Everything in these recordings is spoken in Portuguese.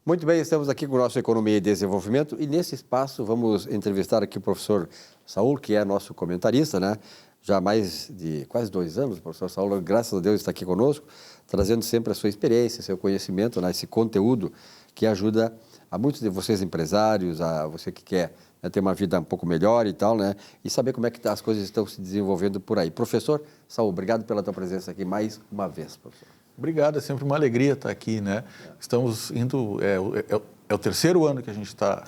Muito bem, estamos aqui com o nosso Economia e Desenvolvimento e nesse espaço vamos entrevistar aqui o professor Saul, que é nosso comentarista, né? Já há mais de quase 2 anos, o professor Saul, graças a Deus, está aqui conosco, trazendo sempre a sua experiência, seu conhecimento, né? Esse conteúdo que ajuda a muitos de vocês empresários, a você que quer, né, ter uma vida um pouco melhor e tal, né? E saber como é que as coisas estão se desenvolvendo por aí. Professor Saul, obrigado pela tua presença aqui mais uma vez, professor. Obrigado, é sempre uma alegria estar aqui, né? Estamos indo, é o 3º ano que a gente está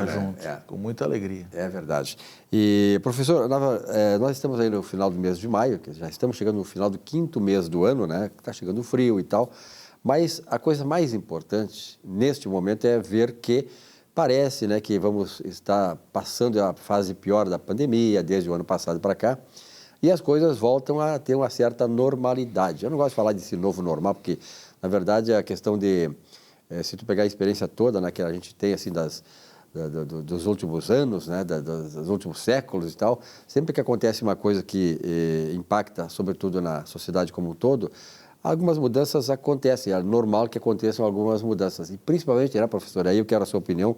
junto, com muita alegria. É verdade. E, professor, nós estamos aí no final do mês de maio, que já estamos chegando no final do 5º mês do ano, né? Está chegando o frio e tal, mas a coisa mais importante neste momento é ver que parece, né, que vamos estar passando a fase pior da pandemia desde o ano passado para cá, e as coisas voltam a ter uma certa normalidade. Eu não gosto de falar desse novo normal, porque, na verdade, a questão de, se tu pegar a experiência toda, né, que a gente tem, assim, dos últimos anos, né, dos últimos séculos e tal, sempre que acontece uma coisa que impacta, sobretudo na sociedade como um todo, algumas mudanças acontecem, é normal que aconteçam algumas mudanças, e principalmente, né, professor, aí eu quero a sua opinião,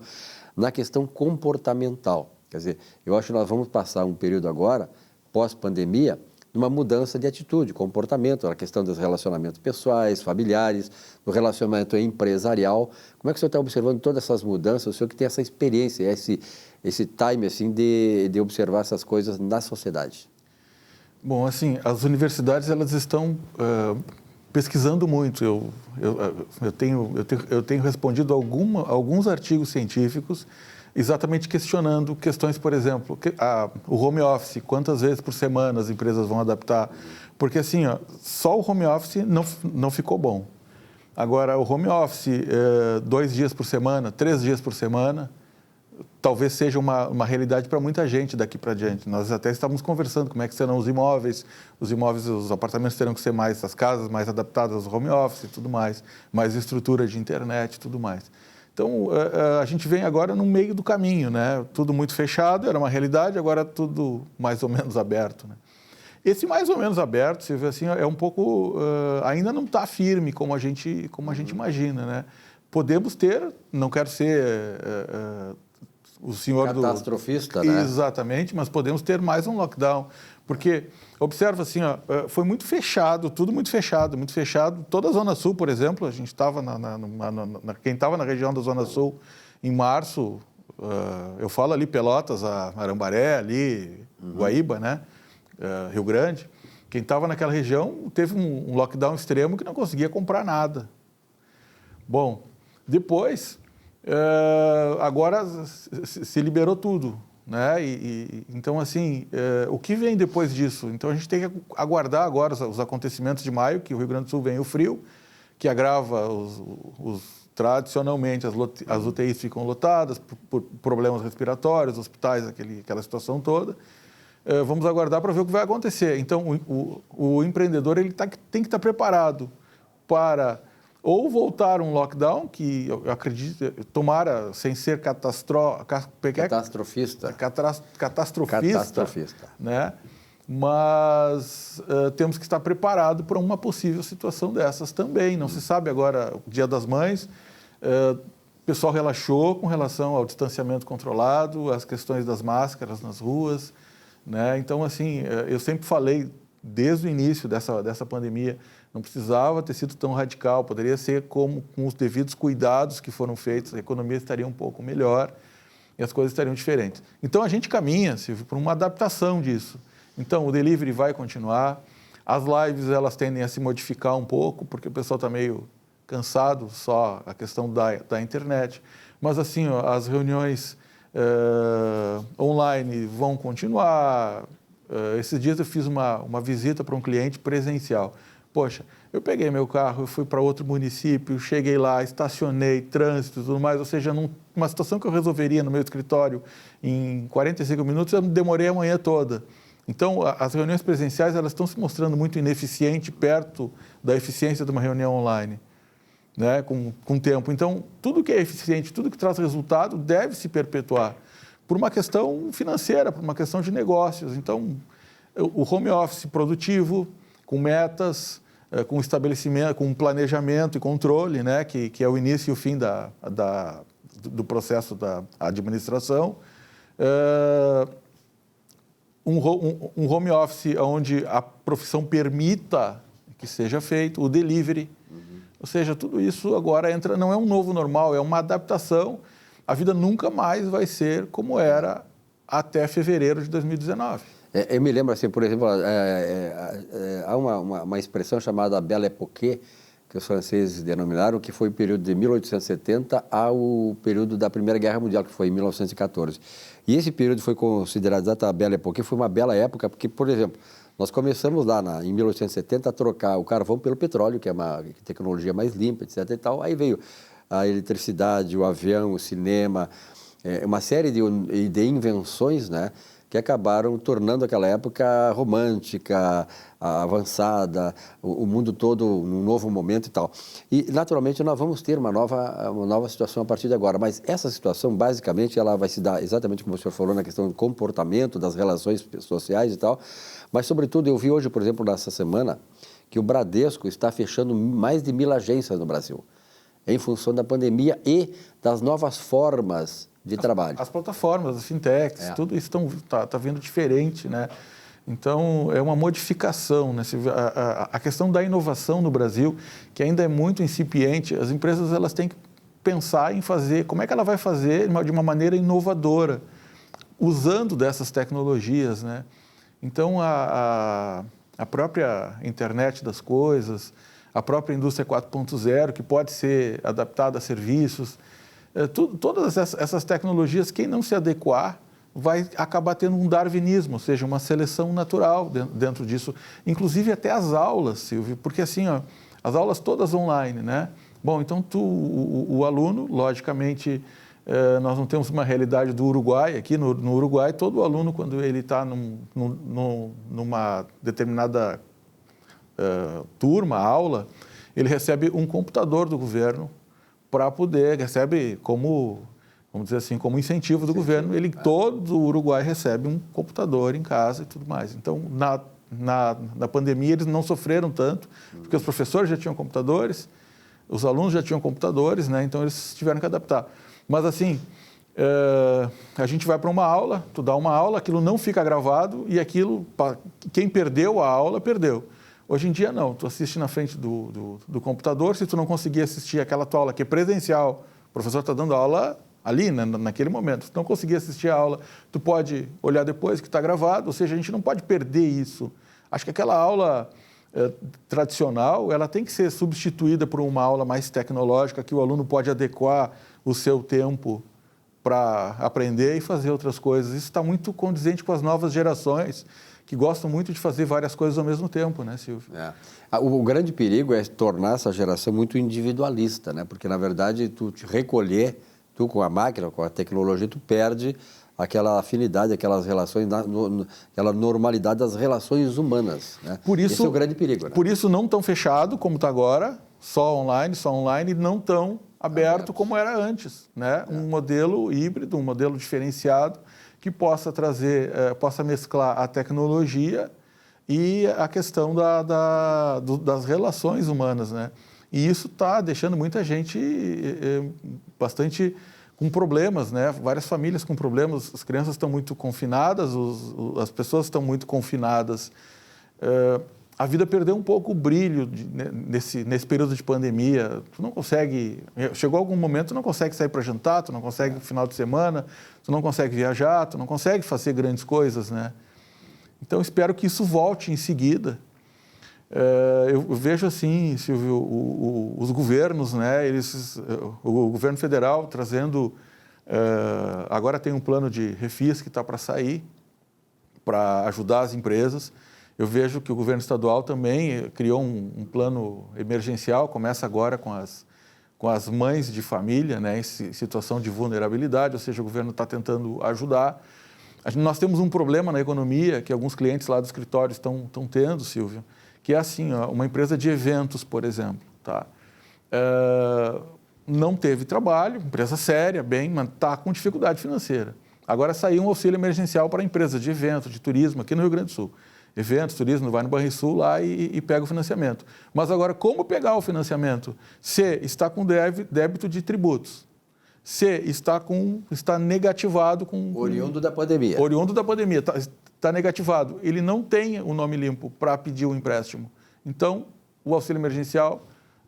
na questão comportamental. Quer dizer, eu acho que nós vamos passar um período agora, pós-pandemia, uma mudança de atitude, comportamento, na questão dos relacionamentos pessoais, familiares, do relacionamento empresarial. Como é que o senhor está observando todas essas mudanças? O senhor que tem essa experiência, esse time assim, de observar essas coisas na sociedade. Bom, assim, as universidades elas estão pesquisando muito. Eu tenho respondido alguns artigos científicos exatamente questionando questões, por exemplo, o home office, quantas vezes por semana as empresas vão adaptar? Porque assim, só o home office não ficou bom. Agora, o home office, 2 dias por semana, 3 dias por semana, talvez seja uma realidade para muita gente daqui para diante. Nós até estávamos conversando como é que serão os imóveis, os apartamentos terão que ser mais, as casas mais adaptadas ao home office e tudo mais estrutura de internet e tudo mais. Então, a gente vem agora no meio do caminho, né? Tudo muito fechado, era uma realidade, agora tudo mais ou menos aberto, né? Esse mais ou menos aberto, você vê assim, é um pouco, ainda não está firme como a gente imagina, né? Podemos ter, não quero ser o senhor catastrofista, né? Exatamente, mas podemos ter mais um lockdown, porque observa assim, foi muito fechado, tudo muito fechado. Toda a Zona Sul, por exemplo, a gente estava quem estava na região da Zona Sul em março, eu falo ali Pelotas, Arambaré, ali Guaíba, né? Rio Grande. Quem estava naquela região teve um lockdown extremo que não conseguia comprar nada. Bom, depois, agora se liberou tudo, né? Então, assim, o que vem depois disso? Então, a gente tem que aguardar agora os acontecimentos de maio, que o Rio Grande do Sul vem o frio, que agrava tradicionalmente, as UTIs ficam lotadas por problemas respiratórios, hospitais, aquela situação toda. Vamos aguardar para ver o que vai acontecer. Então, o empreendedor ele tem que estar preparado para ou voltar um lockdown, que eu acredito, tomara sem ser catastrofista, né? Mas temos que estar preparados para uma possível situação dessas também. Não se sabe agora, o Dia das Mães, o pessoal relaxou com relação ao distanciamento controlado, as questões das máscaras nas ruas, né? Então, assim, eu sempre falei, desde o início dessa pandemia, não precisava ter sido tão radical, poderia ser com os devidos cuidados que foram feitos, a economia estaria um pouco melhor e as coisas estariam diferentes. Então, a gente caminha, Silvio, para uma adaptação disso. Então, o delivery vai continuar, as lives elas tendem a se modificar um pouco, porque o pessoal está meio cansado, só a questão da internet, mas assim, as reuniões online vão continuar. Esses dias eu fiz uma visita para um cliente presencial. Poxa, eu peguei meu carro, eu fui para outro município, cheguei lá, estacionei, trânsito e tudo mais, ou seja, numa situação que eu resolveria no meu escritório em 45 minutos, eu demorei a manhã toda. Então, as reuniões presenciais elas estão se mostrando muito ineficientes perto da eficiência de uma reunião online, né, com tempo. Então, tudo que é eficiente, tudo que traz resultado deve se perpetuar por uma questão financeira, por uma questão de negócios. Então, o home office produtivo, com metas, com estabelecimento, com planejamento e controle, né, que é o início e o fim do processo da administração. Um home office onde a profissão permita que seja feito, o delivery. Ou seja, tudo isso agora entra, não é um novo normal, é uma adaptação. A vida nunca mais vai ser como era até fevereiro de 2019. Eu me lembro, assim, por exemplo, há uma expressão chamada Belle Époque, que os franceses denominaram, que foi o período de 1870 ao período da Primeira Guerra Mundial, que foi em 1914. E esse período foi considerado a Belle Époque, foi uma bela época, porque, por exemplo, nós começamos lá em 1870 a trocar o carvão pelo petróleo, que é uma tecnologia mais limpa, etc. e tal. Aí veio a eletricidade, o avião, o cinema, uma série de invenções, né, que acabaram tornando aquela época romântica, avançada, o mundo todo num novo momento e tal. E, naturalmente, nós vamos ter uma nova situação a partir de agora, mas essa situação, basicamente, ela vai se dar exatamente como o senhor falou, na questão do comportamento, das relações sociais e tal, mas, sobretudo, eu vi hoje, por exemplo, nessa semana, que o Bradesco está fechando mais de 1000 agências no Brasil, em função da pandemia e das novas formas de trabalho. As plataformas, as fintechs, tudo isso está vindo diferente, né? Então, é uma modificação, né? A questão da inovação no Brasil, que ainda é muito incipiente, as empresas elas têm que pensar em fazer, como é que ela vai fazer de uma maneira inovadora, usando dessas tecnologias, né? Então, a própria internet das coisas, a própria indústria 4.0, que pode ser adaptada a serviços, todas essas tecnologias, quem não se adequar, vai acabar tendo um darwinismo, ou seja, uma seleção natural dentro disso. Inclusive até as aulas, Silvio, porque assim, ó, as aulas todas online, né? Bom, então o aluno, logicamente, nós não temos uma realidade do Uruguai. Aqui no Uruguai, todo aluno, quando ele está numa determinada turma, aula, ele recebe um computador do governo para poder, recebe como, vamos dizer assim, como incentivo do governo. Todo o Uruguai recebe um computador em casa e tudo mais. Então, na pandemia, eles não sofreram tanto, porque os professores já tinham computadores, os alunos já tinham computadores, né? Então eles tiveram que adaptar. Mas assim, a gente vai para uma aula, tu dá uma aula, aquilo não fica gravado e aquilo, quem perdeu a aula, perdeu. Hoje em dia não, tu assiste na frente do computador, se tu não conseguir assistir aquela tua aula que é presencial, o professor está dando aula ali, né, naquele momento, se tu não conseguir assistir a aula, tu pode olhar depois que está gravado, ou seja, a gente não pode perder isso. Acho que aquela aula tradicional, ela tem que ser substituída por uma aula mais tecnológica, que o aluno pode adequar o seu tempo para aprender e fazer outras coisas. Isso está muito condizente com as novas gerações, que gostam muito de fazer várias coisas ao mesmo tempo, né, Silvio? O grande perigo é tornar essa geração muito individualista, né? Porque, na verdade, tu te recolher, tu com a máquina, com a tecnologia, tu perde aquela afinidade, aquelas relações, aquela normalidade das relações humanas, né? Por isso, esse é o grande perigo, né? Por isso, não tão fechado como está agora, só online, e não tão aberto como era antes, né? Um modelo híbrido, um modelo diferenciado, que possa trazer, possa mesclar a tecnologia e a questão das relações humanas, né? E isso está deixando muita gente bastante com problemas, né? Várias famílias com problemas, as crianças estão muito confinadas, as pessoas estão muito confinadas. A vida perdeu um pouco o brilho nesse período de pandemia. Tu não consegue, chegou algum momento, tu não consegue sair para jantar, tu não consegue no final de semana, tu não consegue viajar, tu não consegue fazer grandes coisas, né? Então, espero que isso volte em seguida. Eu vejo assim, Silvio, os governos, né? O governo federal trazendo, agora tem um plano de refis que está para sair, para ajudar as empresas. Eu vejo que o governo estadual também criou um plano emergencial, começa agora com as mães de família, né, em situação de vulnerabilidade, ou seja, o governo está tentando ajudar. Nós temos um problema na economia que alguns clientes lá do escritório estão tendo, Silvio, que é assim, ó, uma empresa de eventos, por exemplo, tá? Não teve trabalho, empresa séria, bem, mas está com dificuldade financeira. Agora saiu um auxílio emergencial para a empresa de evento, de turismo, aqui no Rio Grande do Sul. eventos, turismo, vai no Banrisul lá e pega o financiamento. Mas agora, como pegar o financiamento? Se está com débito de tributos, se está negativado com... Oriundo da pandemia. Oriundo da pandemia, está negativado. Ele não tem o nome limpo para pedir o empréstimo. Então, o auxílio emergencial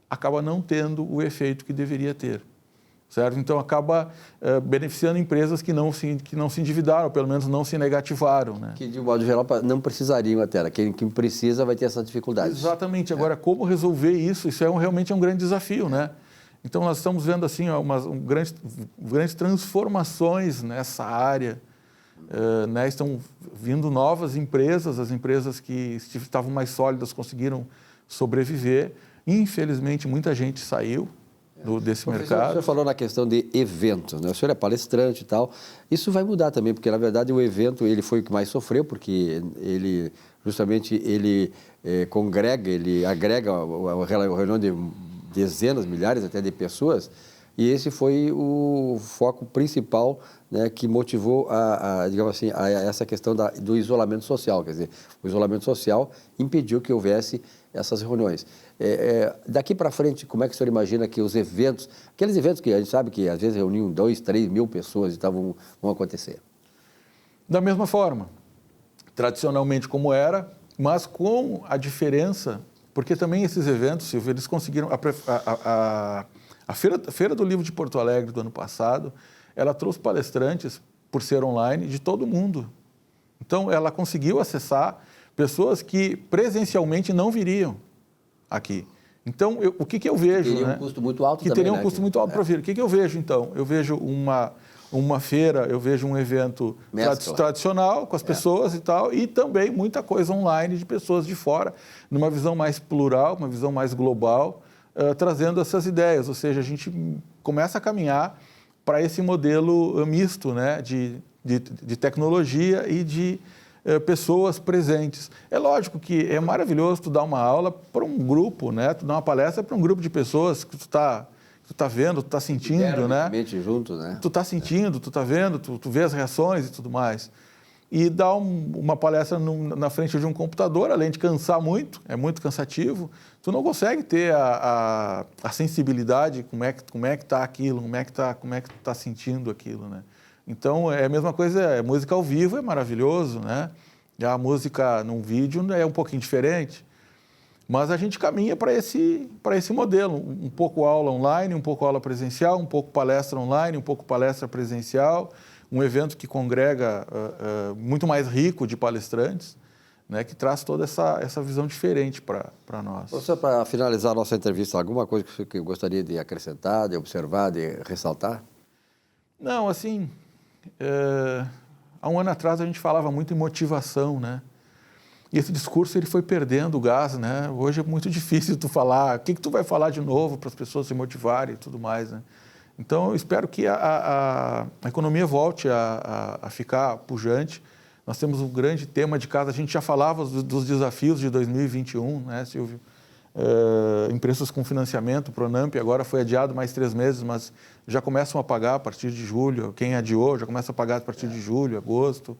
acaba não tendo o efeito que deveria ter. Certo? Então, acaba beneficiando empresas que não se endividaram, ou pelo menos não se negativaram. Né? Que, de um modo geral, não precisariam até. Quem precisa vai ter essa dificuldade. Exatamente. Agora, como resolver isso? Isso realmente é um grande desafio, né? Então, nós estamos vendo assim, grandes transformações nessa área. Né? Estão vindo novas empresas, as empresas que estavam mais sólidas conseguiram sobreviver. Infelizmente, muita gente saiu desse mercado. O senhor falou na questão de eventos, né? O senhor é palestrante e tal. Isso vai mudar também, porque, na verdade, o evento ele foi o que mais sofreu, porque ele congrega, ele agrega a reunião de dezenas, milhares até de pessoas, e esse foi o foco principal, né, que motivou digamos assim, essa questão do isolamento social. Quer dizer, o isolamento social impediu que houvesse essas reuniões. Daqui para frente, como é que o senhor imagina que os eventos, aqueles eventos que a gente sabe que às vezes reuniam 2, 3 mil pessoas e vão acontecer? Da mesma forma, tradicionalmente como era, mas com a diferença, porque também esses eventos, Silvio, eles conseguiram... A Feira do Livro de Porto Alegre do ano passado, ela trouxe palestrantes, por ser online, de todo mundo. Então, ela conseguiu acessar pessoas que presencialmente não viriam aqui. Então, o que eu vejo... Que teria um custo muito alto também, teria um custo muito alto para vir. O que eu vejo, então? Eu vejo uma feira, eu vejo um evento tradicional com as pessoas e tal, e também muita coisa online de pessoas de fora, numa visão mais plural, uma visão mais global, trazendo essas ideias. Ou seja, a gente começa a caminhar para esse modelo misto, né, de tecnologia e de pessoas presentes. É lógico que é maravilhoso tu dar uma aula para um grupo, né, tu dar uma palestra para um grupo de pessoas que tu tá vendo, tu tá sentindo, né? Junto, né? Tu tá sentindo, tu tá vendo, tu vê as reações e tudo mais. E dar uma palestra na frente de um computador, além de cansar muito, é muito cansativo, tu não consegue ter a sensibilidade, como é que tá aquilo, como é que tu tá sentindo aquilo, né? Então, é a mesma coisa, música ao vivo é maravilhoso, né? E a música num vídeo é um pouquinho diferente. Mas a gente caminha para esse modelo, um pouco aula online, um pouco aula presencial, um pouco palestra online, um pouco palestra presencial, um evento que congrega muito mais rico de palestrantes, né, que traz toda essa visão diferente para nós. Professor, para finalizar a nossa entrevista, alguma coisa que eu gostaria de acrescentar, de observar, de ressaltar? Não, assim, há um ano atrás a gente falava muito em motivação, né? E esse discurso ele foi perdendo o gás, né? Hoje é muito difícil tu falar, o que tu vai falar de novo para as pessoas se motivarem e tudo mais, né? Então, eu espero que a economia volte a ficar pujante. Nós temos um grande tema de casa, a gente já falava dos desafios de 2021, né, Silvio? Empresas com financiamento, o Pronamp agora foi adiado mais 3 meses, mas já começam a pagar a partir de julho. Quem adiou já começa a pagar a partir de julho, agosto.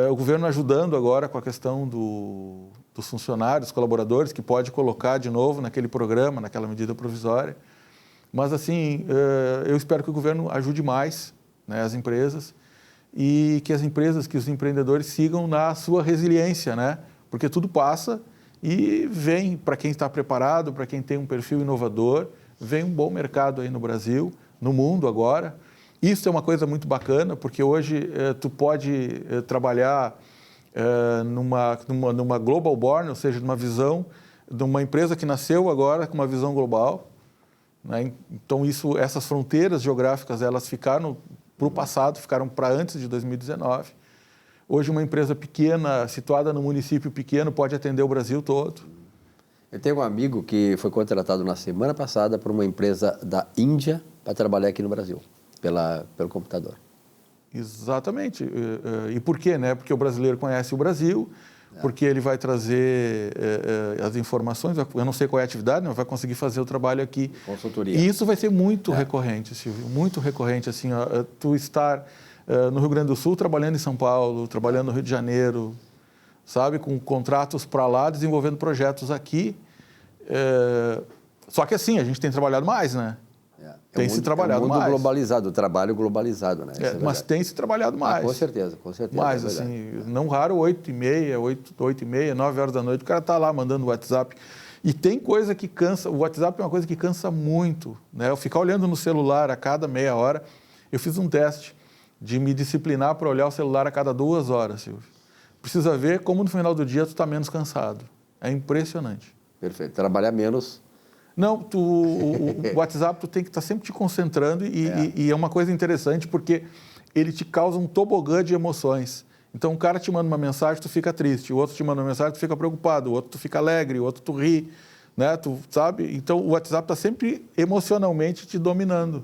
O governo ajudando agora com a questão dos funcionários, colaboradores, que pode colocar de novo naquele programa, naquela medida provisória. Mas, assim, eu espero que o governo ajude mais, né, as empresas e que as empresas, que os empreendedores sigam na sua resiliência, né? Porque tudo passa e vem, para quem está preparado, para quem tem um perfil inovador, vem um bom mercado aí no Brasil, no mundo agora. Isso é uma coisa muito bacana, porque hoje tu pode trabalhar numa global born, ou seja, numa visão de uma empresa que nasceu agora com uma visão global. Né? Então, essas fronteiras geográficas, elas ficaram para o passado, ficaram para antes de 2019. Hoje, uma empresa pequena, situada num município pequeno, pode atender o Brasil todo. Eu tenho um amigo que foi contratado na semana passada por uma empresa da Índia para trabalhar aqui no Brasil, pelo computador. Exatamente. E por quê? Né? Porque o brasileiro conhece o Brasil, porque ele vai trazer as informações, eu não sei qual é a atividade, mas vai conseguir fazer o trabalho aqui. Consultoria. E isso vai ser muito recorrente, Silvio, muito recorrente. Assim, tu estar no Rio Grande do Sul trabalhando em São Paulo, trabalhando no Rio de Janeiro, sabe? Com contratos para lá, desenvolvendo projetos aqui. Só que assim, a gente tem trabalhado mais, né? Tem se trabalhado mais. É um mundo globalizado, o trabalho globalizado, né? Mas tem se trabalhado mais. Com certeza, com certeza. Mais, assim, não raro 8h30, 8h30, 9 horas da noite, o cara está lá mandando WhatsApp. E tem coisa que cansa, o WhatsApp é uma coisa que cansa muito, né? Eu ficar olhando no celular a cada meia hora, eu fiz um teste de me disciplinar para olhar o celular a cada 2 horas, Silvio. Precisa ver como no final do dia tu está menos cansado. É impressionante. Perfeito. Trabalhar menos. Não, o WhatsApp tu tem que estar sempre te concentrando e é uma coisa interessante porque ele te causa um tobogã de emoções. Então, um cara te manda uma mensagem, tu fica triste. O outro te manda uma mensagem, tu fica preocupado. O outro tu fica alegre, o outro tu ri, né? Tu sabe? Então, o WhatsApp está sempre emocionalmente te dominando.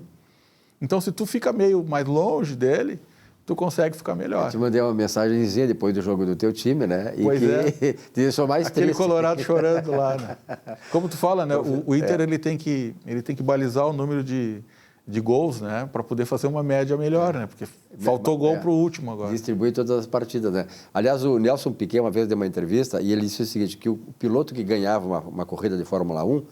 Então, se tu fica meio mais longe dele, tu consegue ficar melhor. Eu te mandei uma mensagenzinha depois do jogo do teu time, né? E pois que te deixou mais aquele triste. Colorado chorando lá, né? Como tu fala, né? O Inter ele tem que balizar o número de gols, né? Para poder fazer uma média melhor, né? Porque faltou gol para o último agora. Distribui todas as partidas, né? Aliás, o Nelson Piquet uma vez deu uma entrevista e ele disse o seguinte, que o piloto que ganhava uma corrida de Fórmula 1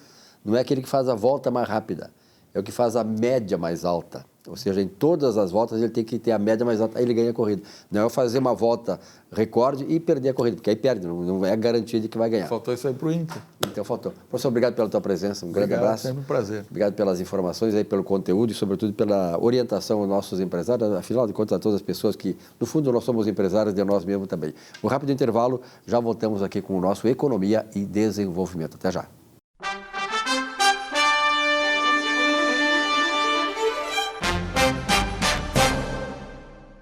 não é aquele que faz a volta mais rápida, é o que faz a média mais alta. Ou seja, em todas as voltas ele tem que ter a média mais alta, aí ele ganha a corrida. Não é fazer uma volta recorde e perder a corrida, porque aí perde, não é garantia de que vai ganhar. Faltou isso aí para o Inter. Então faltou. Professor, obrigado pela tua presença, grande abraço. Sempre um prazer. Obrigado pelas informações, aí, pelo conteúdo e, sobretudo, pela orientação aos nossos empresários, afinal de contas, a todas as pessoas que, no fundo, nós somos empresários de nós mesmos também. Um rápido intervalo, já voltamos aqui com o nosso Economia e Desenvolvimento. Até já.